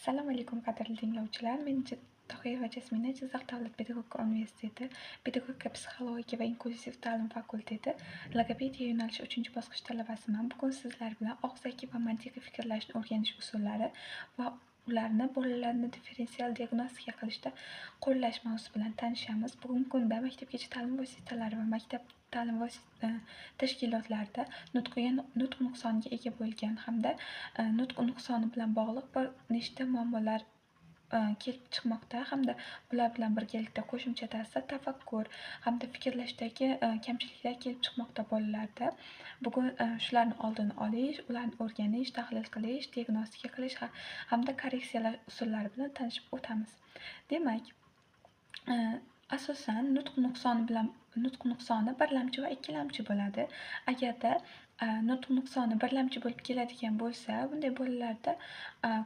Assalomu alaykum qadrli tinglovchilar. Men Tohirova Jasmina, Jizzax davlat pedagogika universiteti Pedagogika, psixologiya va inklyuziv ta'lim fakulteti logopediya yo'nalishi 3-bosqich talabasiman. Bugun sizlar bilan og'zaki va mantiqiy fikrlashni o'rganish usullari va ularni bolalarni differensial diagnostika qilishda qo'llash mavzusi bilan tanishamiz. Bugungi kunda maktabgacha ta'lim vositalari va maktab ta'lim tashkilotlarida nutq nuqsoniga ega bo'lgan hamda nutq nuqsoni bilan bog'liq bir nechta muammolar kelib chiqmoqda hamda bular bilan birgalikda qo'shimcha tarzda tafakkur hamda fikrlashdagi kamchiliklar kelib chiqmoqda bolalarda. Bugun shularni oldini olish, ularni o'rganish, tahlil qilish, diagnostika qilish hamda korreksiyalar usullari bilan tanishib o'tamiz. Demak, asosan nutq nuqsoni birlamchi va ikkilamchi bo'ladi. Agarda nutq nuqsoni birlamchi bo'lib keladigan bo'lsa, bunday bolalarda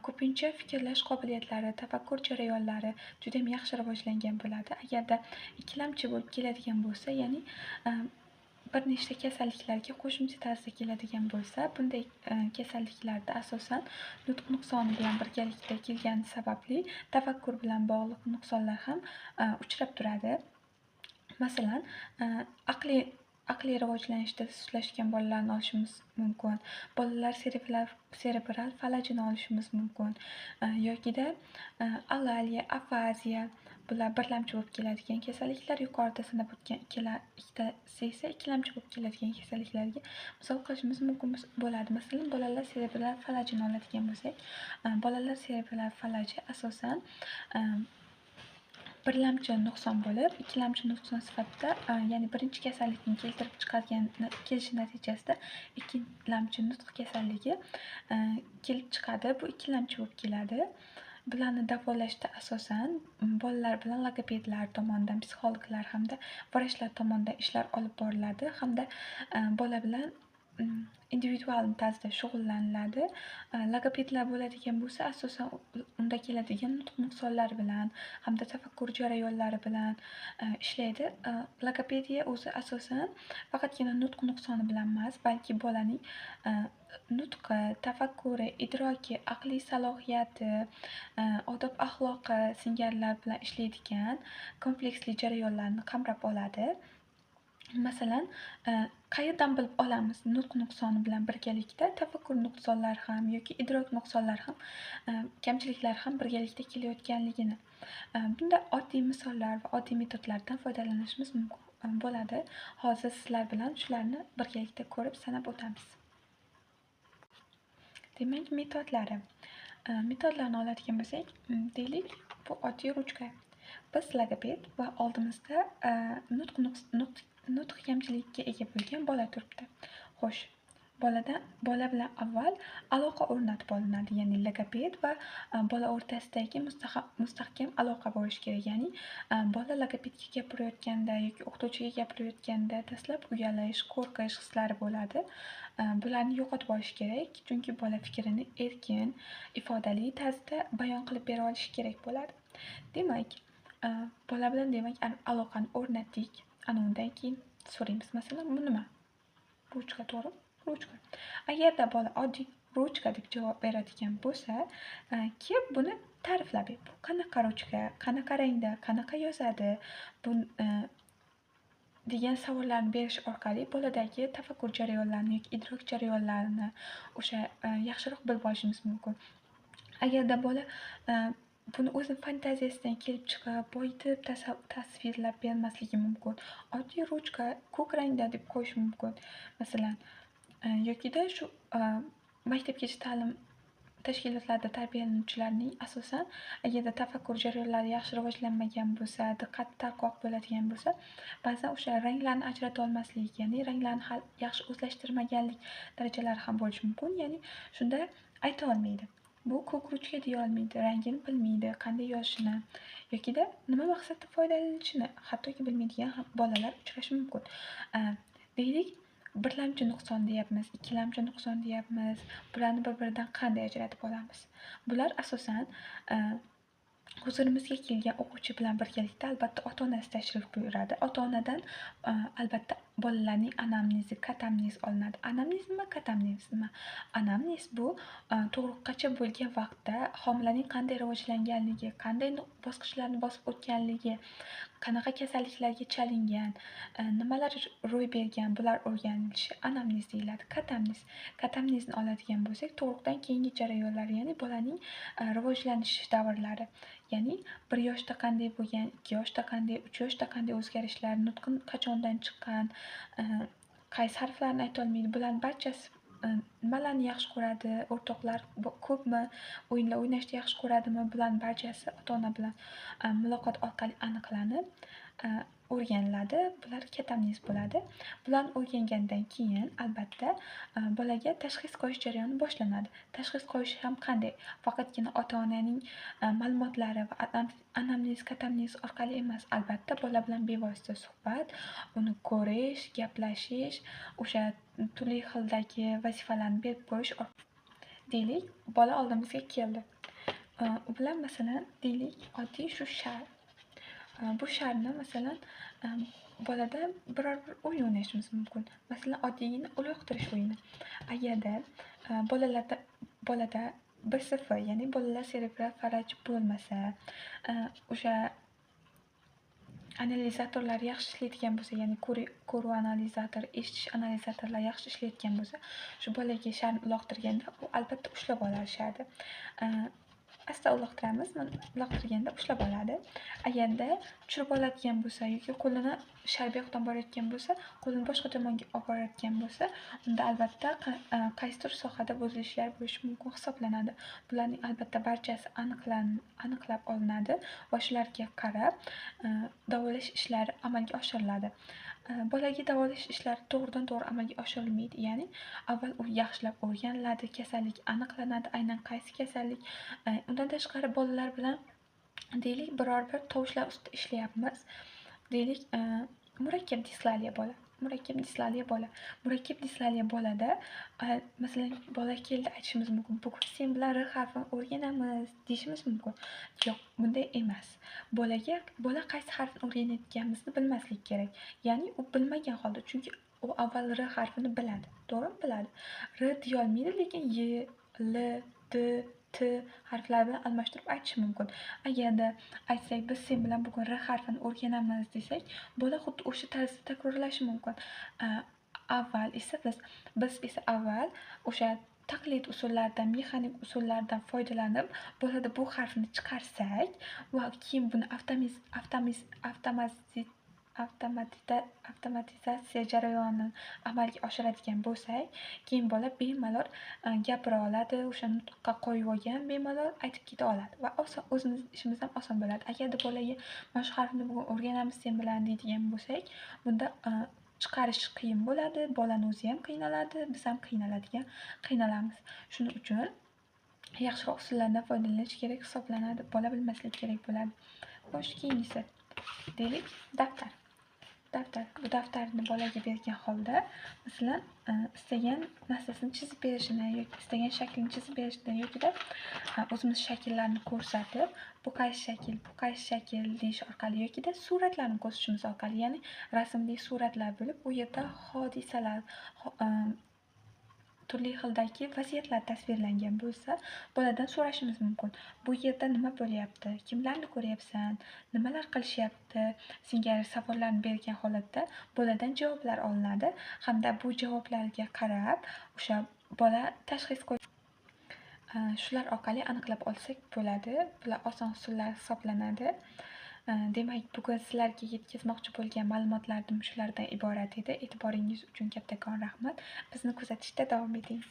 ko'pincha fikrlash qobiliyatlari, tafakkur jarayonlari juda ham yaxshi rivojlangan bo'ladi. Agarda ikkilamchi bo'lib keladigan bo'lsa, ya'ni bir nechta kasalliklarga qo'shimcha tarzda keladigan bo'lsa, bunday kasalliklarda asosan nutq nuqsoni bilan birgalikda kelgani sababli tafakkur bilan bog'liq nuqsonlar ham uchrab turadi. Masalan, aqliy rivojlanishda sustlashgan bolalarni olishimiz mumkin. Bolalar serebral falajini olishimiz mumkin. Yokida alaliya, afaziya, bular birlamchi bo'lib keladigan kasalliklar. Yuqorida sanab o'tgan ikkitasi esa ikkilamchi bo'lib keladigan kasalliklarga misol qilishimiz mumkin bo'ladi. Masalan, bolalar serebral falajini oladigan bo'lsak, bolalar serebral falaji asosan birlamchi nuqson bo'lib, ikkilamchi nuqson sifatida, ya'ni birinchi kasallikni keltirib kelishi natijasida ikkilamchi nutq kasalligi kelib chiqadi. Bu ikkilamchi bo'lib keladi. Bularni davolashda asosan bolalar bilan logopedlar tomonidan, psixologlar hamda vrachlar tomonidan ishlar olib boriladi hamda bola bilan individual tarzda shug'ullaniladi. Logopedlar bo'ladigan bo'lsa, asosan unda keladigan nutq nuqsonlar bilan hamda tafakkur jarayonlari bilan ishlaydi. Logopediya o'zi asosan faqatgina nutq nuqsoni bilan emas, balki bolaning nutqi, tafakkuri, idroki, aqliy salohiyati, odob axloqi singarilar bilan ishlaydigan kompleksli jarayonlarni qamrab oladi. Masalan, qayerdan bilib olamiz nutq nuqsoni bilan birgalikda tafakkur nuqsonlari ham yoki idrok nuqsonlari ham kamchiliklari ham birgalikda kelayotganligini. Bunda oddiy misollar va oddiy metodlardan foydalanishimiz mumkin bo'ladi. Hozir sizlar bilan shularni birgalikda ko'rib sanab o'tamiz. Demak, metodlarni oladigan bo'lsak, deylik, bu oddiy ruchka. Biz logoped va oldimizda nutq kamchiligiga ega bo'lgan bola turibdi. Xo'sh, bola bilan avval aloqa o'rnatib olinadi, ya'ni logoped va bola o'rtasidagi mustahkam aloqa bo'lishi kerak. Ya'ni bola logopedga gapirayotganda yoki o'qituvchiga gapirayotganda dastlab uyalish, qo'rqish hislari bo'ladi. Bularni yo'qotib olish kerak, chunki bola fikrini erkin, ifodali tarzda bayon qilib bera olishi kerak bo'ladi. Demak, bola bilan aloqani o'rnatdik. Undan keyin so'raymiz, masalan, bu nima? Ruchka, to'g'rimi? Ruchka. Agarda bola oddiy ruchka deb javob beradigan bo'lsa, keyin buni ta'riflab ber. Bu qanaqa ruchka, qanaqa rangda, qanaqa yozadi? Bu degan savollarni berish orqali boladagi tafakkur jarayonlarini yoki idrok jarayonlarini yaxshiroq bilib olishimiz mumkin. Agarda bola buni o'zi fantaziyasidan kelib chiqib, boyitib tasvirlab bermasligi mumkin. Oddiy ruchka ko'k rangda deb qo'yish mumkin. Masalan, yokida shu maktabgacha ta'lim tashkilotlarida tarbiyalanuvchilarning asosan agarda tafakkur jarayonlari yaxshi rivojlanmagan bo'lsa, diqqati tarqoq bo'ladigan bo'lsa, ba'zan o'sha ranglarni ajrata olmasligi, ya'ni ranglarni yaxshi o'zlashtirmaganlik darajalari ham bo'lishi mumkin. Ya'ni shunda ayta olmaydi. Bu ko'k ruchka deya olmaydi, rangini bilmaydi, qanday yozishini yokida nima maqsadda foydalanishini hattoki bilmaydigan ham bolalar uchrashi mumkin. Deylik, birlamchi nuqson deyapmiz, ikkilamchi nuqson deyapmiz. Bularni bir-biridan qanday ajratib olamiz? Bular asosan huzurimizga kelgan o'quvchi bilan birgalikda albatta ota-onasi tashrif buyuradi. Ota-onadan albatta bolalarning anamnezi, katamnez olinadi. Anamnez nima, katamnez nima? Anamnez bu tug'ruqgacha bo'lgan vaqtda homilaning qanday rivojlanganligi, qanday bosqichlarni bosib o'tganligi, qanaqa kasalliklarga chalingan, nimalar ro'y bergan, bular o'rganilishi anamnez deyiladi. Katamnezni oladigan bo'lsak, tug'ruqdan keyingi jarayonlar, ya'ni bolaning rivojlanish davrlari. Ya'ni 1 yoshda qanday bo'lgan, 2 yoshda qanday, 3 yoshda qanday o'zgarishlar, nutqi qachondan chiqqan, qaysi harflarni aytolmaydi, bularni barchasi, nimalarni yaxshi ko'radi, o'rtoqlar ko'pmi, o'yinlar o'ynashni yaxshi ko'radimi, bularni barchasi ota-ona bilan muloqot orqali aniqlanib, o'rganiladi. Bular katamnez bo'ladi. Bularni o'rgangandan keyin albatta bolaga tashxis qo'yish jarayoni boshlanadi. Tashxis qo'yish ham qanday? Faqatgina ota-onaning ma'lumotlari va anamnez, katamnez orqali emas, albatta bola bilan bevosita suhbat, uni ko'rish, gaplashish, o'sha turli xildagi vazifalarni berib qo'yish. Deylik, bola oldimizga keldi. U bilan masalan, deylik, oddiy shu shar. Bu sharni masalan bolada biror bir o'yin o'ynashimiz mumkin. Masalan, oddiygina uloqtirish o'yini. Agarda bolada BSF, ya'ni bolalar serebral faraj bo'lmasa, o'sha analizatorlar yaxshi ishlaydigan bo'lsa, ya'ni ko'ruv analizator, eshitish analizatorlar yaxshi ishlaydigan bo'lsa, shu bolaga sharni uloqtirganda u albatta ushlab oladi sharni. Asta uloqtiramiz, uloqtirganda ushlab oladi. Agarda tushirib oladigan bo'lsa yoki qo'lini shar bu yoqdan borayotgan bo'lsa, qo'lini boshqa tomonga olib borayotgan bo'lsa, unda albatta qaysidir sohada buzilishlar bo'lishi mumkin hisoblanadi. Bularning albatta barchasi aniqlab olinadi va shularga qarab davolash ishlari amalga oshiriladi. Bolaga davolash ishlari to'g'ridan-to'g'ri amalga oshirilmaydi. Ya'ni avval u yaxshilab o'rganiladi, kasallik aniqlanadi, aynan qaysi kasallik. Undan tashqari bolalar bilan deylik biror bir tovushlar ustida ishlayapmiz. Deylik, murakkab dislaliya bola. Murakkab dislaliya bolada masalan bola keldi, aytishimiz mumkin, bugun sen bilan R harfini o'rganamiz deyishimiz mumkin. Yo'q, bunday emas. Bola qaysi harfni o'rganayotganimizni bilmasligi kerak. Ya'ni u bilmagan holda, chunki u avval R harfini biladi. To'g'rimi? Biladi. R deyolmaydi, lekin Y, L, D, T harflari bilan almashtirib aytishi mumkin. Agarda aytsak, biz sen bilan bugun R harfini o'rganamiz desak, bola xuddi o'sha tarzda takrorlashi mumkin. Biz esa avval o'sha taqlid usullaridan, mexanik usullardan foydalanib, bolada bu harfni chiqarsak va keyin buni avtomatizatsiya jarayonini amalga oshiradigan bo'lsak, keyin bola bemalol gapira oladi, o'sha nutqqa qo'yib olgan bemalol aytib keta oladi va o'zimiz ishimiz ham oson bo'ladi. Agarda bolaga mana shu harfni bugun o'rganamiz sen bilan deydigan bo'lsak, bunda chiqarish qiyin bo'ladi, bolani o'zi ham qiynaladi, biz ham qiynalamiz. Shuning uchun yaxshiroq usullardan foydalanish kerak hisoblanadi. Bola bilmasligi kerak bo'ladi. Xo'sh, keyingisi deylik, daftar. Bu daftarni bolaga bergan holda, masalan, istagan narsasini chizib berishini yoki istagan shaklini chizib berishini yokida o'zimiz shakllarni ko'rsatib, bu qaysi shakl deyish orqali yokida suratlarni ko'rsatishimiz orqali, ya'ni rasmli suratlar bo'lib, u yerda hodisalar, turli xildagi vaziyatlar tasvirlangan bo'lsa, boladan so'rashimiz mumkin. Bu yerda nima bo'lyapti? Kimlarni ko'ryapsan? Nimalar qilishyapti? Singari savollarni bergan holatda boladan javoblar olinadi hamda bu javoblarga qarab o'sha bola tashxis shular orqali aniqlab olsak bo'ladi. Bular oson usullar hisoblanadi. Demak, bugun sizlarga yetkazmoqchi bo'lgan ma'lumotlarim shulardan iborat edi. E'tiboringiz uchun kattakon rahmat. Bizni kuzatishda davom eting.